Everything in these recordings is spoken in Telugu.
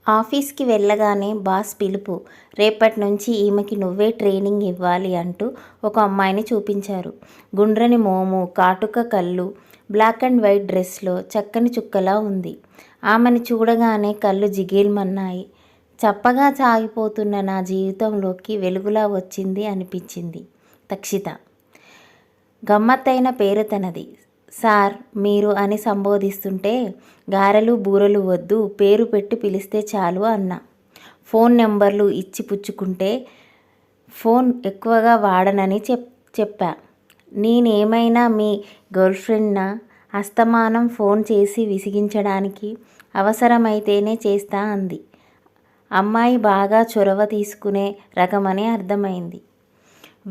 ఆఫీస్కి వెళ్ళగానే బాస్ పిలుపు. రేపటి నుంచి ఈమెకి నువ్వే ట్రైనింగ్ ఇవ్వాలి అంటూ ఒక అమ్మాయిని చూపించారు. గుండ్రని మోము, కాటుక కళ్ళు, బ్లాక్ అండ్ వైట్ డ్రెస్లో చక్కని చుక్కలా ఉంది. ఆమెను చూడగానే కళ్ళు జిగేల్మన్నాయి. చప్పగా సాగిపోతున్న నా జీవితంలోకి వెలుగులా వచ్చింది అనిపించింది తక్షిత. గమ్మత్తైన పేరు తనది. సార్ మీరు అని సంబోధిస్తుంటే గారెలు బూరెలు వద్దు, పేరు పెట్టి పిలిస్తే చాలు అన్నా. ఫోన్ నెంబర్లు ఇచ్చి పుచ్చుకుంటే ఫోన్ ఎక్కువగా వాడనని చెప్పా. నేనేమైనా మీ గర్ల్ఫ్రెండ్నా? అస్తమానం ఫోన్ చేసి విసిగించడానికి? అవసరమైతేనే చేస్తా అంది. అమ్మాయి బాగా చొరవ తీసుకునే రకమని అర్థమైంది.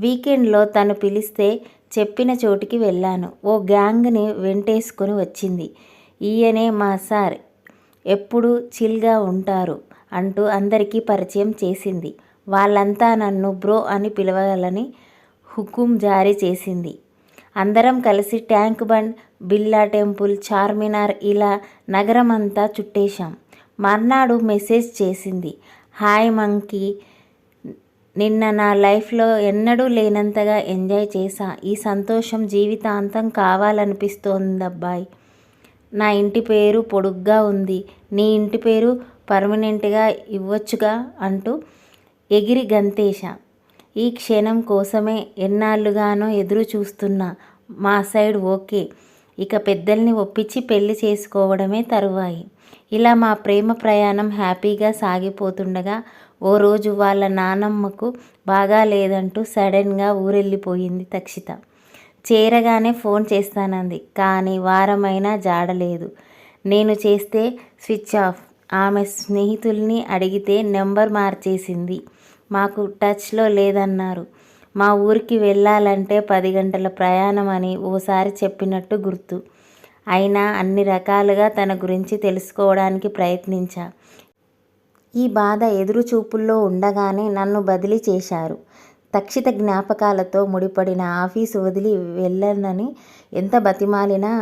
వీకెండ్లో తను పిలిస్తే చెప్పిన చోటికి వెళ్ళాను. ఓ గ్యాంగ్ని వెంటేసుకొని వచ్చింది. ఈయనే మా సార్, ఎప్పుడు చిల్గా ఉంటారు అంటూ అందరికీ పరిచయం చేసింది. వాళ్ళంతా నన్ను బ్రో అని పిలవాలని హుకుం జారీ చేసింది. అందరం కలిసి tank bund, Birla temple, Charminar ఇలా నగరం అంతా చుట్టేశాం. మర్నాడు మెసేజ్ చేసింది. హాయ్ మంకీ, నిన్న నా లైఫ్లో ఎన్నడూ లేనంతగా ఎంజాయ్ చేశా. ఈ సంతోషం జీవితాంతం కావాలనిపిస్తోందబ్బాయ్. నా ఇంటి పేరు పొడుగ్గా ఉంది, నీ ఇంటి పేరు పర్మనెంట్గా ఇవ్వొచ్చుగా అంటూ ఎగిరి గంతేశా. ఈ క్షణం కోసమే ఎన్నాళ్ళుగానో ఎదురు చూస్తున్నా. మా సైడ్ ఓకే, ఇక పెద్దల్ని ఒప్పించి పెళ్లి చేసుకోవడమే తరువాయి. ఇలా మా ప్రేమ ప్రయాణం హ్యాపీగా సాగిపోతుండగా ఓ రోజు వాళ్ళ నానమ్మకు బాగా లేదంటూ సడన్గా ఊరెళ్ళిపోయింది తక్షిత. చేరగానే ఫోన్ చేస్తానంది, కానీ వారమైనా జాడలేదు. నేను చేస్తే స్విచ్ ఆఫ్. ఆమె స్నేహితుల్ని అడిగితే నెంబర్ మార్చేసింది. మాకు టచ్లో లేదన్నారు. మా ఊరికి వెళ్ళాలంటే 10 గంటల ప్రయాణం అని ఓసారి చెప్పినట్టు గుర్తు. అయినా అన్ని రకాలుగా తన గురించి తెలుసుకోవడానికి ప్రయత్నించా. ఈ బాధ ఎదురు చూపుల్లో ఉండగానే నన్ను బదిలీ చేశారు. తక్షిత జ్ఞాపకాలతో ముడిపడిన ఆఫీసు వదిలి వెళ్ళనని ఎంత బతిమాలినా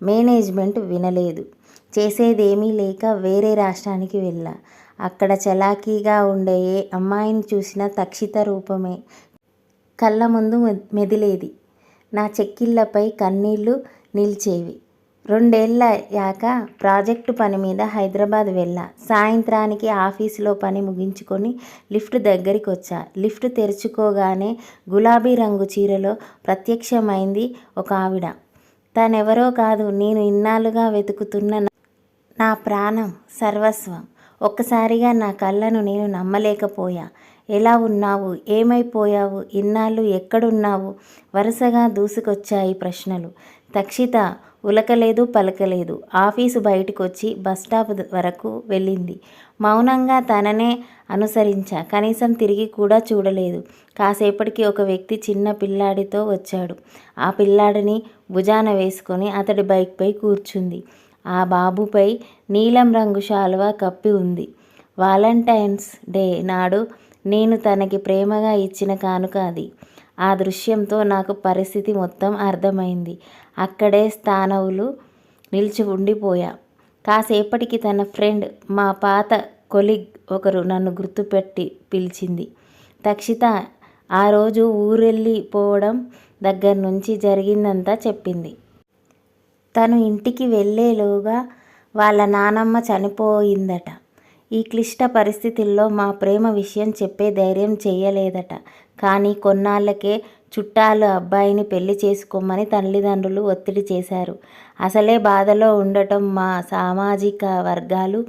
మేనేజ్మెంట్ వినలేదు. చేసేదేమీ లేక వేరే రాష్ట్రానికి వెళ్ళా. అక్కడ చలాకీగా ఉండే ఏ అమ్మాయిని చూసినా తక్షిత రూపమే కళ్ళ ముందు మెదిలేది. నా చెక్కిళ్ళపై కన్నీళ్లు నిలిచేవి. 2 ఏళ్ళయ్యాక ప్రాజెక్టు పని మీద హైదరాబాద్ వెళ్ళా. సాయంత్రానికి ఆఫీసులో పని ముగించుకొని లిఫ్ట్ దగ్గరికి వచ్చా. లిఫ్ట్ తెరుచుకోగానే గులాబీ రంగు చీరలో ప్రత్యక్షమైంది ఒక ఆవిడ. తనెవరో కాదు, నేను ఇన్నాళ్ళుగా వెతుకుతున్న నా ప్రాణం, సర్వస్వం. ఒక్కసారిగా నా కళ్ళను నేను నమ్మలేకపోయా. ఎలా ఉన్నావు? ఏమైపోయావు? ఇన్నాళ్ళు ఎక్కడున్నావు? వరుసగా దూసుకొచ్చాయి ప్రశ్నలు. తక్షిత ఉలకలేదు, పలకలేదు. ఆఫీసు బయటికొచ్చి బస్టాప్ వరకు వెళ్ళింది. మౌనంగా తననే అనుసరించా. కనీసం తిరిగి కూడా చూడలేదు. కాసేపటికి ఒక వ్యక్తి చిన్న పిల్లాడితో వచ్చాడు. ఆ పిల్లాడిని భుజాన వేసుకొని అతడి బైక్పై కూర్చుంది. ఆ బాబుపై నీలం రంగు శాలువా కప్పి ఉంది. వాలంటైన్స్ డే నాడు నేను తనకి ప్రేమగా ఇచ్చిన కానుక అది. ఆ దృశ్యంతో నాకు పరిస్థితి మొత్తం అర్థమైంది. అక్కడే స్థానవులు నిలిచి ఉండిపోయా. కాసేపటికి తన ఫ్రెండ్, మా పాత కొలీగ్ ఒకరు నన్ను గుర్తుపెట్టి పిలిచింది. తక్షిత ఆ రోజు ఊరెళ్ళిపోవడం దగ్గర నుంచి జరిగిందంతా చెప్పింది. తను ఇంటికి వెళ్ళేలోగా వాళ్ళ నానమ్మ చనిపోయిందట. ఈ క్లిష్ట పరిస్థితుల్లో మా ప్రేమ విషయం చెప్పే ధైర్యం చెయ్యలేదట. కానీ కొన్నాళ్ళకే చుట్టాలు అబ్బాయిని పెళ్లి చేసుకోమని తల్లిదండ్రులు ఒత్తిడి చేశారు. అసలే బాధలో ఉండటం, మా సామాజిక వర్గాలు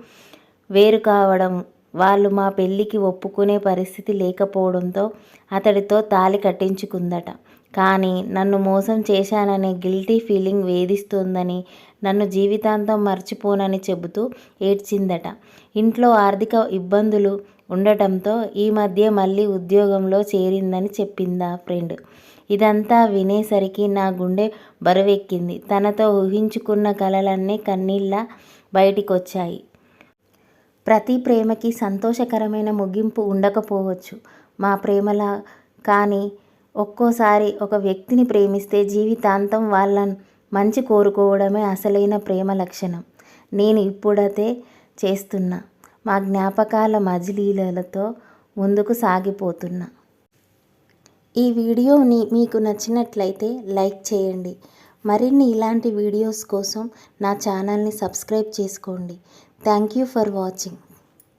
వేరు కావడం, వాళ్ళు మా పెళ్ళికి ఒప్పుకునే పరిస్థితి లేకపోవడంతో అతడితో తాళి కట్టించుకుందట. కానీ నన్ను మోసం చేశాననే గిల్టీ ఫీలింగ్ వేధిస్తోందని, నన్ను జీవితాంతం మర్చిపోనని చెబుతూ ఏడ్చిందట. ఇంట్లో ఆర్థిక ఇబ్బందులు ఉండటంతో ఈ మధ్య మళ్ళీ ఉద్యోగంలో చేరిందని చెప్పిందా ఫ్రెండ్. ఇదంతా వినేసరికి నా గుండె బరువెక్కింది. తనతో ఊహించుకున్న కలలన్నీ కన్నీళ్ళ బయటికొచ్చాయి. ప్రతి ప్రేమకి సంతోషకరమైన ముగింపు ఉండకపోవచ్చు మా ప్రేమలా. కానీ ఒక్కోసారి ఒక వ్యక్తిని ప్రేమిస్తే జీవితాంతం వాళ్ళ మంచి కోరుకోవడమే అసలైన ప్రేమ లక్షణం. నేను ఇప్పుడదే చేస్తున్నా. మా జ్ఞాపకాల మజిలీలతో ముందుకు సాగిపోతున్నా. ఈ వీడియోని మీకు నచ్చినట్లయితే లైక్ చేయండి. మరిన్ని ఇలాంటి వీడియోస్ కోసం నా ఛానల్ని సబ్స్క్రైబ్ చేసుకోండి. Thank you for watching.